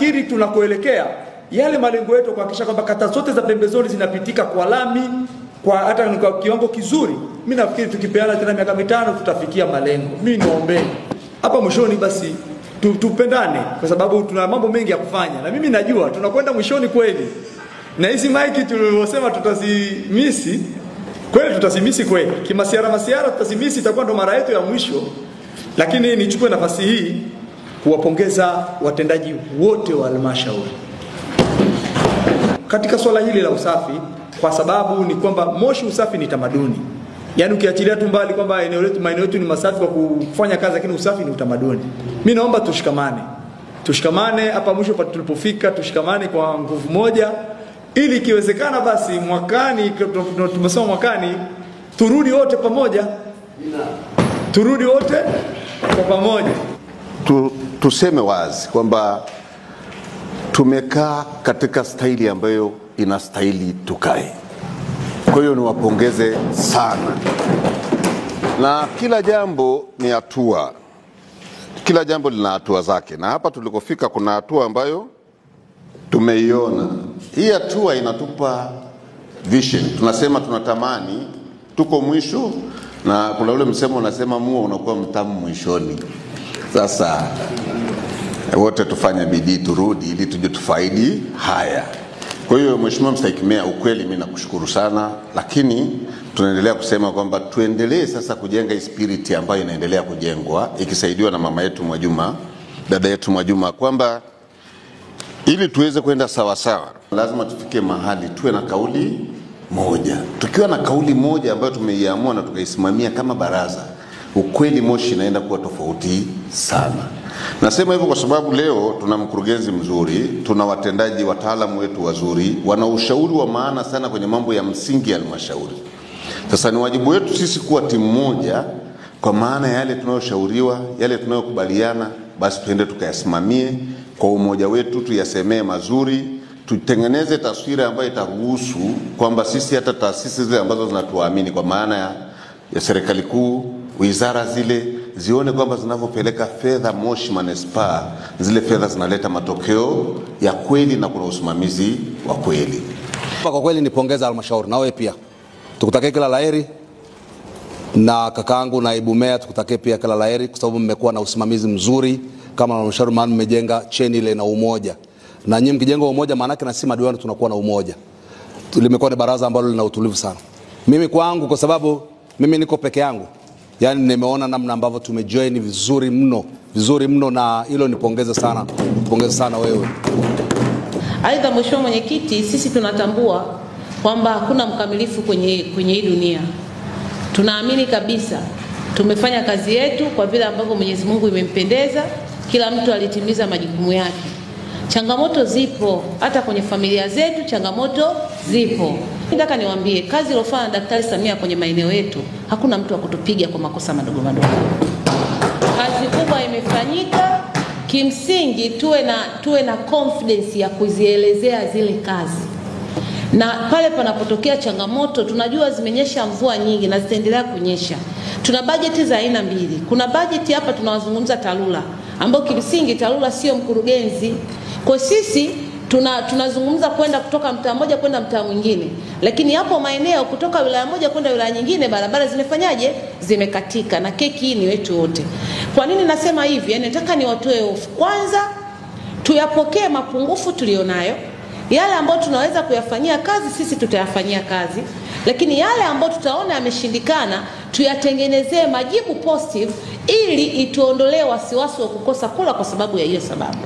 Kiri tunakoelekea yale malengo yetu kuhakikisha kwamba kata zote za pembezoni zinapitika kwa lami kwa hata kwa kiwango kizuri. Mimi nafikiri tukipeana tena miaka 5 tutafikia malengo. Mimi niombe hapa mwishoni basi tupendane kwa sababu tuna mambo mengi ya kufanya. Na mimi najua tunakwenda mwishoni kweli. Na hizi maiki tulivyosema tutazimisi kweli, tutazimisi kweli. Masiara tutazimisi, itakuwa ndo mara yetu ya mwisho. Lakini nichukue nafasi hii kuwapongeza watendaji wote wa halmashauri katika swala hili la usafi, kwa sababu ni kwamba Moshi usafi ni tamaduni. Yaani ukiachilia tu mbali kwamba maeneo yetu ni masafi kwa kufanya kazi, lakini usafi ni utamaduni. Mimi naomba tushikamane hapa mwisho tulipofika, tushikamane kwa nguvu moja ili ikiwezekana basi mwakani, tumesema mwakani turudi wote pamoja. Turudi wote kwa pamoja. Tuseme wazi kwamba tumekaa katika staili ambayo inastahili tukae. Kwa hiyo niwapongeze sana. Na kila jambo ni hatua. Kila jambo lina hatua zake. Na hapa tulikofika kuna hatua ambayo tumeiona. Hii hatua inatupa vision. Tunasema tunatamani tuko mwisho, na kuna ule msemo unasema mua unakuwa mtamu mwishoni. Sasa wote tufanye bidii turudi ili tuje tufaidi haya. Kwa hiyo Mheshimiwa Mstahiki Meya, ukweli mimi nakushukuru sana, lakini tunaendelea kusema kwamba tuendelee sasa kujenga hii spirit ambayo inaendelea kujengwa ikisaidiwa na mama yetu Mwajuma, dada yetu Mwajuma, kwamba ili tuweze kwenda sawa sawa lazima tufike mahali tuwe na kauli moja. Tukiwa na kauli moja ambayo tumeiamua na tukaisimamia kama baraza, ukweli Moshi inaenda kuwa tofauti sana. Nasema hivyo kwa sababu leo tuna mkurugenzi mzuri, tuna watendaji wataalamu wetu wazuri, wana ushauri wa maana sana kwenye mambo ya msingi ya halmashauri. Sasa ni wajibu wetu sisi kuwa timu moja, kwa maana yale tunayoshauriwa, yale tunayokubaliana, basi tuende tukayasimamie kwa umoja wetu, tuyasemee mazuri, tutengeneze taswira ambayo itaruhusu kwamba sisi hata taasisi zile ambazo zinatuamini kwa maana ya serikali kuu, wizara zile zione kwamba zinavyopeleka fedha Moshi Manispaa, zile fedha zinaleta matokeo ya kweli na kuna usimamizi wa kweli. Kwa kweli nipongeza halmashauri, na wewe pia tukutakie kila laheri, na kakaangu naibu meya tukutakie pia kila laheri, kwa sababu mmekuwa na usimamizi mzuri kama halmashauri, maana mmejenga cheni ile na umoja. Na nyinyi mkijenga umoja maana yake na sisi madiwani tunakuwa na umoja. Limekuwa ni baraza ambalo lina utulivu sana. Mimi kwangu, kwa sababu mimi niko peke yangu, yani nimeona namna ambavyo tumejoin vizuri mno, na hilo nipongeze sana wewe. Aidha, Mheshimiwa Mwenyekiti, sisi tunatambua kwamba hakuna mkamilifu kwenye hii dunia. Tunaamini kabisa tumefanya kazi yetu kwa vile ambavyo Mwenyezi Mungu imempendeza, kila mtu alitimiza majukumu yake. Changamoto zipo, hata kwenye familia zetu changamoto zipo. Nataka niwaambie kazi iliyofanya Daktari Samia kwenye maeneo yetu, hakuna mtu wa kutupiga kwa makosa madogo. Kazi kubwa imefanyika, kimsingi tuwe na confidence ya kuzielezea zile kazi. Na pale panapotokea changamoto, tunajua zimenyesha mvua nyingi na zitaendelea kunyesha. Tuna bajeti za aina mbili. Kuna bajeti hapa tunawazungumza TARURA, ambao kimsingi TARURA sio mkurugenzi. Kwa sisi tunazungumza kwenda kutoka mtaa mmoja kwenda mtaa mwingine, lakini hapo maeneo kutoka wilaya moja kwenda wilaya nyingine barabara zimefanyaje? Zimekatika, na keki hii ni wetu wote. Kwa nini nasema hivi? Yani nataka niwatoe hofu. Kwanza tuyapokee mapungufu tulionayo. Yale ambayo tunaweza kuyafanyia kazi sisi tutayafanyia kazi, lakini yale ambayo tutaona yameshindikana tuyatengenezee majibu positive ili ituondolee wasiwasi wa kukosa kula kwa sababu ya hiyo sababu.